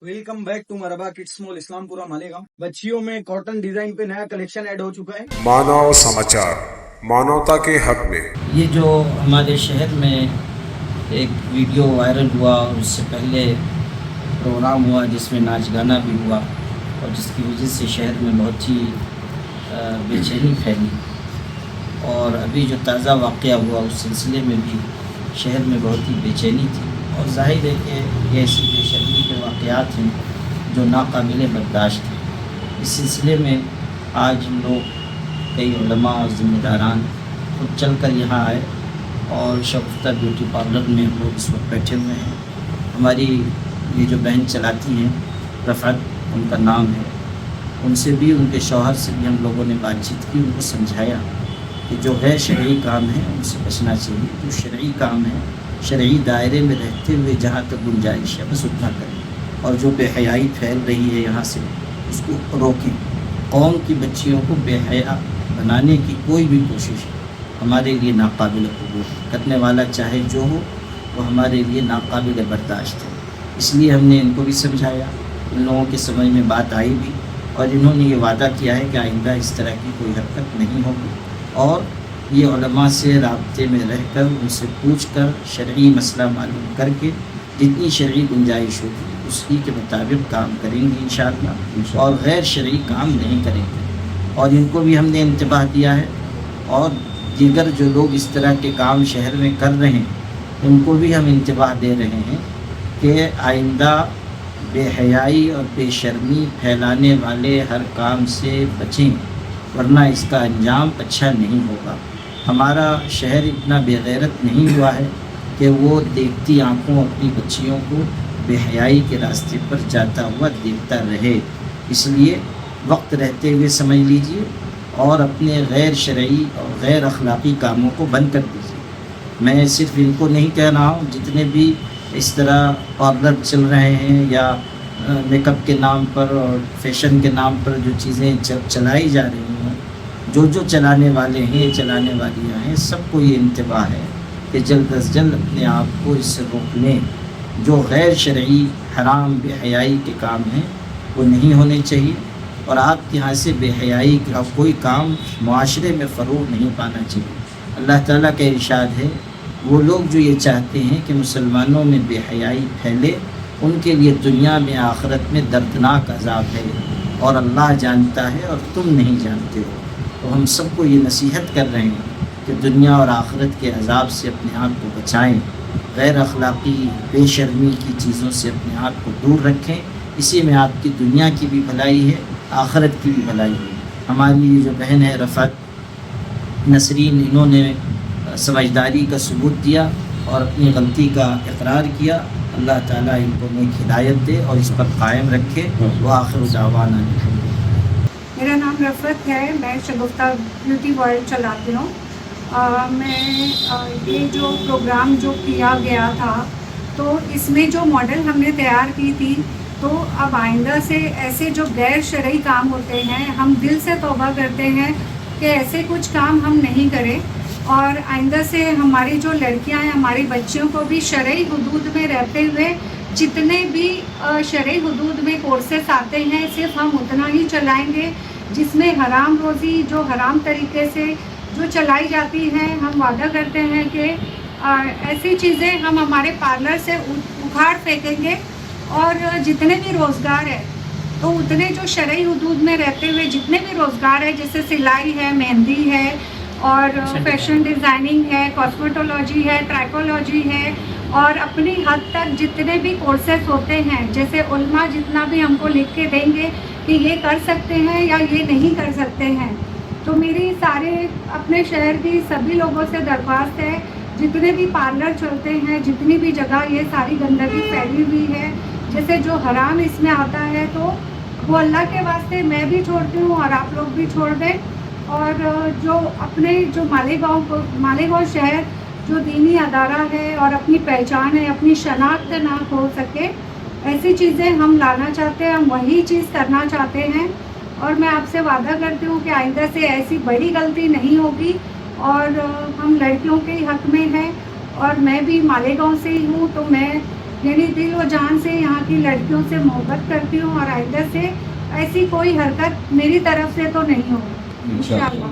Welcome back to मरबा kids mall Islampura Malegaon. बच्चियों में कॉटन डिजाइन पे नया कलेक्शन ऐड हो चुका है। मानव समाचार, मानवता के हक में। ये जो हमारे शहर में एक वीडियो वायरल हुआ और उससे पहले प्रोग्राम हुआ जिसमें नाच गाना भी हुआ और जिसकी वजह से शहर में बहुत ही बेचैनी फैली, और अभी जो ताज़ा वाक़या हुआ उस सिलसिले में भी शहर में बहुत ही बेचैनी थी। और ज़ाहिर है कि ये ऐसी बेशर्मी के वाक़यात हैं जो नाकाबिल बर्दाश्त हैं। इस सिलसिले में आज हम लोग कई उलमा और ज़िम्मेदारान खुद चल कर यहाँ आए और शगुफ्ता ब्यूटी पार्लर में हम लोग इस वक्त बैठे हुए हैं। हमारी ये जो बहन चलाती हैं रफ़त उनका नाम है, उनसे भी उनके शौहर से भी हम लोगों ने बातचीत की, उनको समझाया कि जो है शरई काम है उनसे बचना चाहिए। जो शरई काम है शरई दायरे में रहते हुए जहाँ तक गुंजाइश है बस उतना करें, और जो बेहयाई फैल रही है यहाँ से उसको रोकें। कौम की बच्चियों को बेहया बनाने की कोई भी कोशिश हमारे लिए नाकाबिल कबूल, करने वाला चाहे जो हो वो हमारे लिए नाकाबिल बर्दाश्त है। इसलिए हमने इनको भी समझाया, इन लोगों के समझ में बात आई भी, और इन्होंने ये वादा किया है कि आइंदा इस तरह की कोई हरकत नहीं होगी। और ये उलमा से राब्ते में रहकर उनसे पूछकर शरई मसला मालूम करके जितनी शरई गुंजाइश होगी उसी के मुताबिक काम करेंगे इंशाअल्लाह, और गैर शरई काम नहीं करेंगे। और इनको भी हमने इंतबाह दिया है, और दीगर जो लोग इस तरह के काम शहर में कर रहे हैं उनको भी हम इंतबाह दे रहे हैं कि आइंदा बेहयाई और बेशर्मी फैलाने वाले हर काम से बचें, वरना इसका अंजाम अच्छा नहीं होगा। हमारा शहर इतना बेगैरत नहीं हुआ है कि वो देखती आंखों अपनी बच्चियों को बेहयाई के रास्ते पर जाता हुआ देखता रहे। इसलिए वक्त रहते हुए समझ लीजिए और अपने गैर शरई और गैर अखलाक़ी कामों को बंद कर दीजिए। मैं सिर्फ इनको नहीं कह रहा हूँ, जितने भी इस तरह पार्लर चल रहे हैं या मेकअप के नाम पर और फैशन के नाम पर जो चीज़ें चलाई जा रही हैं, जो चलाने वाले हैं, चलाने वालियाँ हैं, सबको ये इंतबाह है कि जल्द अज जल्द अपने आप को इससे रोक लें। जो गैर शरई हराम बेहयाई के काम हैं वो नहीं होने चाहिए, और आपके यहाँ से बेहयाई का कोई काम मुआशरे में फ़रोग़ नहीं पाना चाहिए। अल्लाह ताला का इरशाद है, वो लोग जो ये चाहते हैं कि मुसलमानों में बेहयाई फैले उनके लिए दुनिया में आखिरत में दर्दनाक अज़ाब है, और अल्लाह जानता है और तुम नहीं जानते हो। तो हम सबको ये नसीहत कर रहे हैं कि दुनिया और आखिरत के अज़ाब से अपने आप को बचाएं, गैर अखलाक़ी बेशर्मी की चीज़ों से अपने आप को दूर रखें। इसी में आपकी दुनिया की भी भलाई है, आखिरत की भी भलाई है। हमारी ये जो बहन है रफ़त नसरीन, इन्होंने समझदारी का सबूत दिया और अपनी गलती का इकरार किया। अल्लाह ताला इनको नेक हिदायत दे और इस पर कायम रखे। वो आखिर दावाना। मेरा नाम रफ़त है, मैं शगुफ्ता ब्यूटी वर्ल्ड चलाती हूँ। मैं ये जो प्रोग्राम जो किया गया था तो इसमें जो मॉडल हमने तैयार की थी, तो अब आइंदा से ऐसे जो गैर शरई काम होते हैं हम दिल से तौबा करते हैं कि ऐसे कुछ काम हम नहीं करें, और आइंदा से हमारी जो लड़कियां हैं, हमारी बच्चियों को भी शरई हुदूद में रहते हुए जितने भी शरई हुदूद में कोर्सेस आते हैं सिर्फ हम उतना ही चलाएंगे, जिसमें हराम रोज़ी जो हराम तरीके से जो चलाई जाती हैं हम वादा करते हैं कि ऐसी चीज़ें हम हमारे पार्लर से उखाड़ फेंकेंगे, और जितने भी रोज़गार है तो उतने जो शरई हुदूद में रहते हुए जितने भी रोज़गार है, जैसे सिलाई है, मेहंदी है, और फैशन डिज़ाइनिंग है, कॉस्मेटोलॉजी है, ट्राइकोलॉजी है, और अपनी हद तक जितने भी कोर्सेस होते हैं, जैसे उल्मा जितना भी हमको लिख के देंगे कि ये कर सकते हैं या ये नहीं कर सकते हैं। तो मेरी सारे अपने शहर की सभी लोगों से दरख्वास्त है, जितने भी पार्लर चलते हैं, जितनी भी जगह ये सारी गंदगी फैली हुई है, जैसे जो हराम इसमें आता है, तो वो अल्लाह के वास्ते मैं भी छोड़ती हूँ और आप लोग भी छोड़ दें। और जो अपने जो मालेगांव शहर जो दीनी अदारा है और अपनी पहचान है, अपनी शनाख्त ना खो सके, ऐसी चीज़ें हम लाना चाहते हैं, हम वही चीज़ करना चाहते हैं। और मैं आपसे वादा करती हूँ कि आइंदा से ऐसी बड़ी गलती नहीं होगी, और हम लड़कियों के हक़ में हैं, और मैं भी मालेगांव से ही हूँ, तो मैं यानी दिल व जान से यहाँ की लड़कियों से मोहब्बत करती हूँ और आइंदा से ऐसी कोई हरकत मेरी तरफ से तो नहीं होगी इंशाल्लाह।